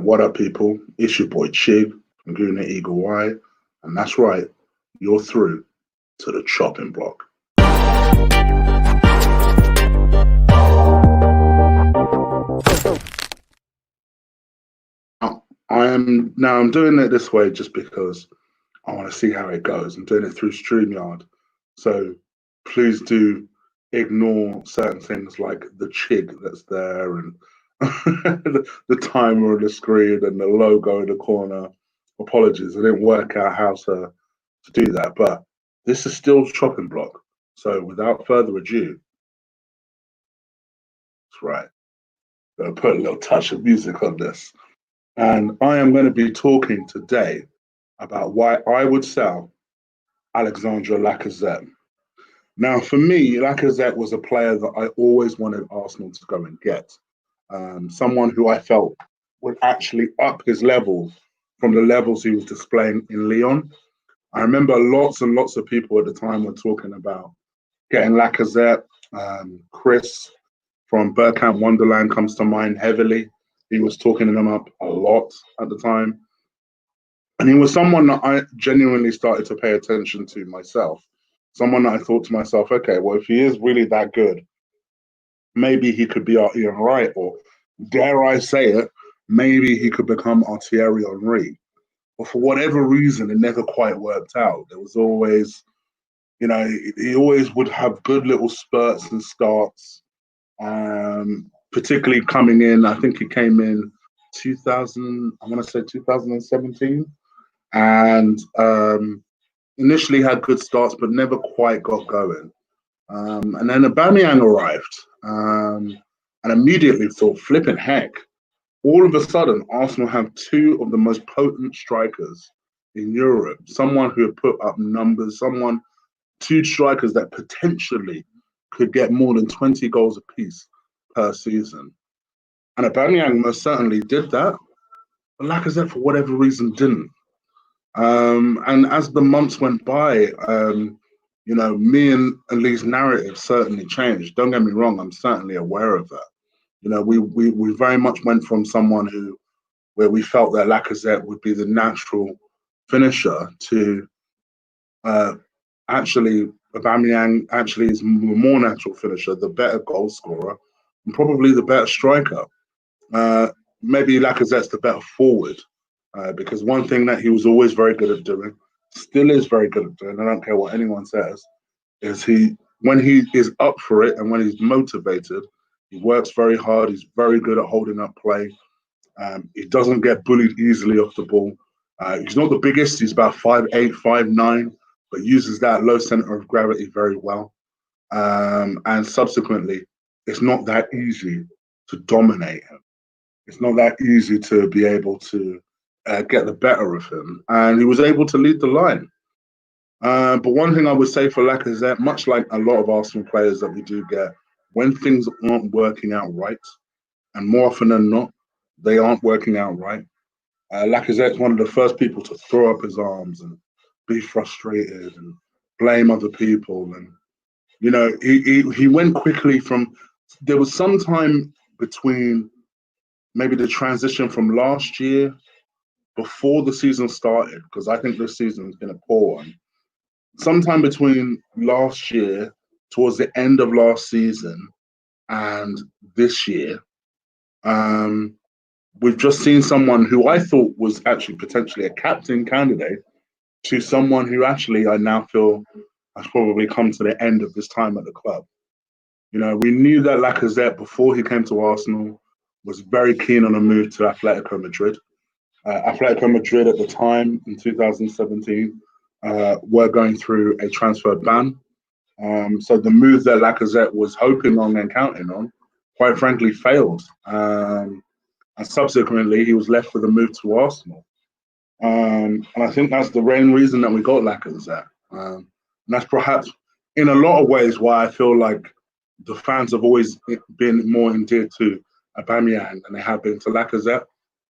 What up, people? It's your boy Chig from Guna Eagle Y, and that's right, you're through to the chopping block. I'm doing it this way just because I want to see how it goes. I'm doing it through StreamYard, so please do ignore certain things like the Chig that's there and the timer on the screen and the logo in the corner. Apologies, I didn't work out how to do that, but this is still chopping block. So without further ado, that's right. I'm going to put a little touch of music on this. And I am going to be talking today about why I would sell Alexandre Lacazette. Now, for me, Lacazette was a player that I always wanted Arsenal to go and get. Someone who I felt would actually up his level from the levels he was displaying in Lyon. I remember lots and lots of people at the time were talking about getting Lacazette. Chris from Bergkamp Wonderland comes to mind heavily. He was talking them up a lot at the time. And he was someone that I genuinely started to pay attention to myself. Someone that I thought to myself, okay, well, if he is really that good, maybe he could be our Ian Wright, or dare I say it, maybe he could become our Thierry Henry. But for whatever reason, it never quite worked out. There was always, he always would have good little spurts and starts, particularly coming in. I think he came in 2017, and initially had good starts, but never quite got going. And then Aubameyang arrived, and immediately thought, flipping heck, all of a sudden, Arsenal have two of the most potent strikers in Europe. Someone who had put up numbers, two strikers that potentially could get more than 20 goals apiece per season. And Aubameyang most certainly did that, but Lacazette, for whatever reason, didn't. And as the months went by, me and Lee's narrative certainly changed. Don't get me wrong, I'm certainly aware of that. We very much went from someone where we felt that Lacazette would be the natural finisher to actually Aubameyang actually is the more natural finisher, the better goal scorer, and probably the better striker. Maybe Lacazette's the better forward, because one thing that he was always very good at doing, still is very good at doing, I don't care what anyone says, is when he is up for it and when he's motivated, he works very hard. He's very good at holding up play. He doesn't get bullied easily off the ball. He's not the biggest. He's about 5'8", 5'9", but uses that low center of gravity very well. And subsequently, it's not that easy to dominate him. It's not that easy to be able to get the better of him. And he was able to lead the line. But one thing I would say for Lacazette, much like a lot of Arsenal players that we do get, when things aren't working out right, and more often than not, they aren't working out right, Lacazette's one of the first people to throw up his arms and be frustrated and blame other people. And, he went quickly from, there was some time between maybe the transition from last year before the season started, because I think this season has been a poor one. Sometime between last year, towards the end of last season, and this year, we've just seen someone who I thought was actually potentially a captain candidate to someone who actually I now feel has probably come to the end of his time at the club. We knew that Lacazette, before he came to Arsenal, was very keen on a move to Atletico Madrid. Atletico Madrid at the time, in 2017, were going through a transfer ban. So the move that Lacazette was hoping on and counting on, quite frankly, failed. And subsequently, he was left with a move to Arsenal. And I think that's the main reason that we got Lacazette. And that's perhaps, in a lot of ways, why I feel like the fans have always been more endeared to Aubameyang than they have been to Lacazette.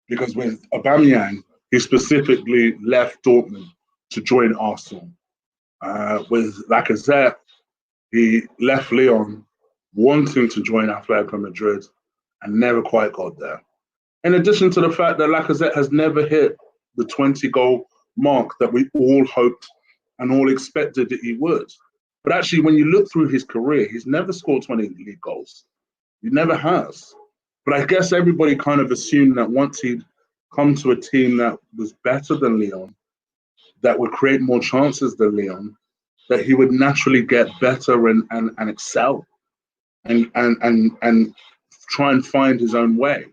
Because with Aubameyang, he specifically left Dortmund to join Arsenal. With Lacazette, he left Lyon wanting to join Atletico Madrid and never quite got there. In addition to the fact that Lacazette has never hit the 20-goal mark that we all hoped and all expected that he would. But actually, when you look through his career, he's never scored 20 league goals. He never has. But I guess everybody kind of assumed that once he'd come to a team that was better than Lyon, that would create more chances than Lyon, that he would naturally get better and excel and try and find his own way.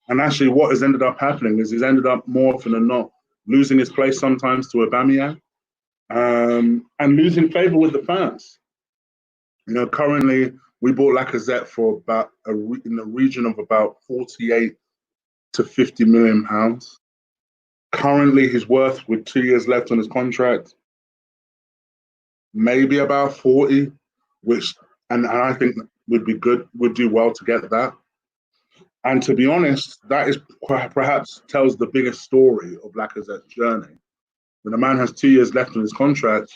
And actually what has ended up happening is he's ended up more often than not losing his place sometimes to Aubameyang, and losing favour with the fans. You know, currently we bought Lacazette for about in the region of about 48 to 50 million pounds. Currently he's worth, with 2 years left on his contract, maybe about 40, which and I think would be good, would do well to get that. And to be honest, that is perhaps tells the biggest story of Lacazette's journey. When a man has 2 years left on his contract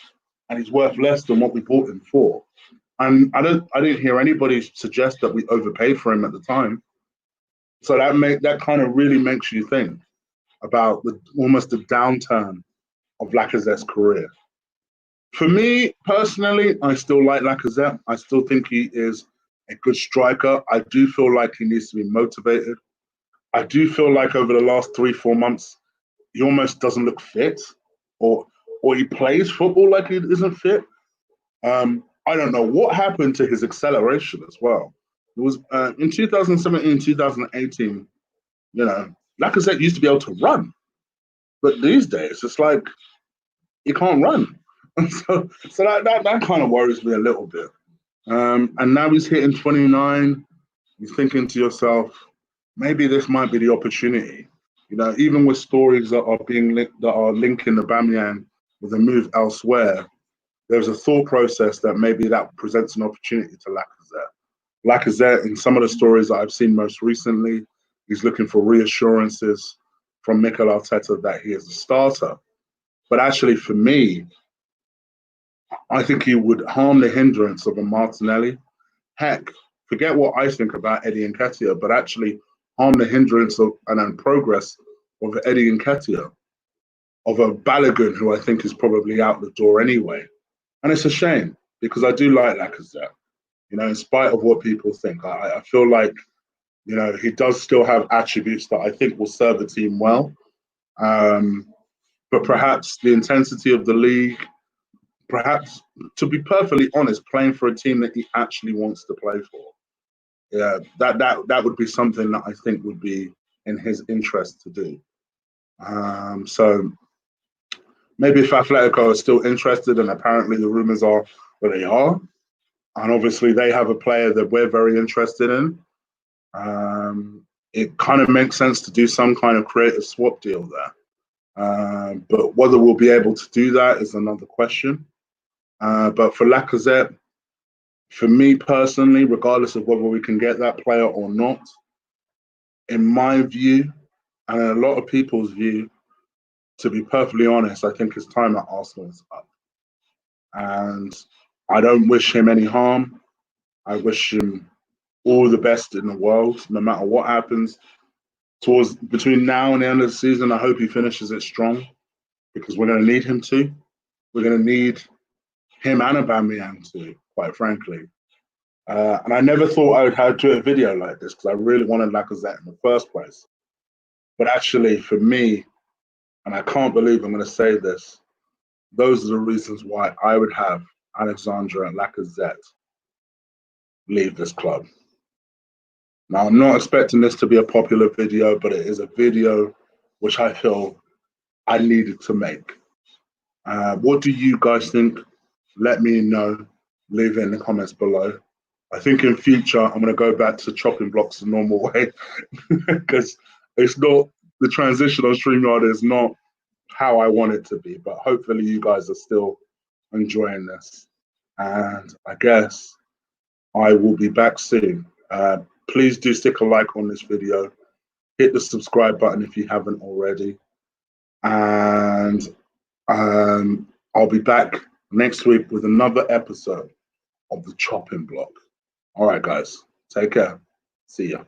and he's worth less than what we bought him for. And I didn't hear anybody suggest that we overpaid for him at the time. So that kind of really makes you think about almost the downturn of Lacazette's career. For me personally, I still like Lacazette. I still think he is a good striker. I do feel like he needs to be motivated. I do feel like over the last 3-4 months, he almost doesn't look fit, or he plays football like he isn't fit. I don't know what happened to his acceleration as well. It was in 2017, 2018, you know, Lacazette used to be able to run. But these days, it's like he can't run. so that kind of worries me a little bit. And now he's hitting 29. You're thinking to yourself, maybe this might be the opportunity. You know, even with stories that are being linking Aubameyang with a move elsewhere, there's a thought process that maybe that presents an opportunity to Lacazette. Lacazette, in some of the stories that I've seen most recently, he's looking for reassurances from Mikel Arteta that he is a starter. But actually, for me, I think he would harm the hindrance of a Martinelli. Heck, forget what I think about Eddie Nketiah, but actually harm the hindrance of and progress of Eddie Nketiah, of a Balogun, who I think is probably out the door anyway. And it's a shame, because I do like Lacazette. You know, in spite of what people think, I feel like, you know, he does still have attributes that I think will serve the team well. But perhaps the intensity of the league, perhaps, to be perfectly honest, playing for a team that he actually wants to play for, yeah, that would be something that I think would be in his interest to do. So maybe if Atletico are still interested, and apparently the rumours are that they are, and obviously they have a player that we're very interested in, it kind of makes sense to do some kind of creative swap deal there. But whether we'll be able to do that is another question. But for Lacazette, for me personally, regardless of whether we can get that player or not, in my view, and in a lot of people's view, to be perfectly honest, I think his time at Arsenal is up. And I don't wish him any harm. I wish him all the best in the world, no matter what happens. Between now and the end of the season, I hope he finishes it strong, because we're going to need him to. We're going to need him and Aubameyang to, quite frankly. And I never thought I would have to do a video like this, because I really wanted Lacazette in the first place. But actually, for me, and I can't believe I'm going to say this, those are the reasons why I would have Alexandre and Lacazette leave this club. Now, I'm not expecting this to be a popular video, but it is a video which I feel I needed to make. What do you guys think? Let me know. Leave it in the comments below. I think in future, I'm going to go back to chopping blocks the normal way, because it's not, the transition on StreamYard is not how I want it to be. But hopefully you guys are still enjoying this. And I guess I will be back soon. Please do stick a like on this video. Hit the subscribe button if you haven't already. And I'll be back next week with another episode of the Chopping Block. All right, guys. Take care. See ya.